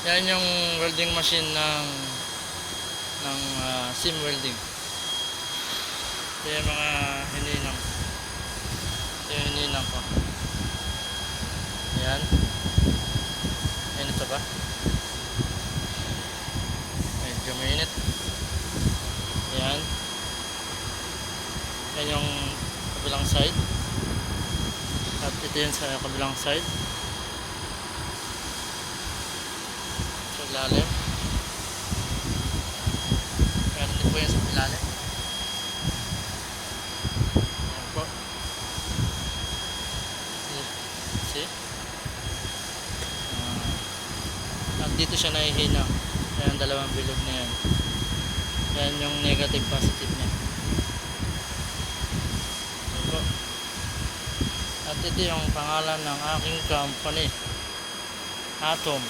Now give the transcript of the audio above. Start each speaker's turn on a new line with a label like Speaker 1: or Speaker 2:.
Speaker 1: Yan yung welding machine ng sim welding. Ito yung mga hininang. Ito yung hininang ko. Ayan. Ayan, ito ba? Medyo mainit. Ayan. Yan yung kabilang side. At ito yun sa kabilang side. Sa ilalim. Ayan, ito po yun sa ilalim. Ayan po. See? At dito siya nahihina. Ayan, dalawang bilog na yan. Yan yung negative positive niya. Ayan po. At ito yung pangalan ng aking company, Atom.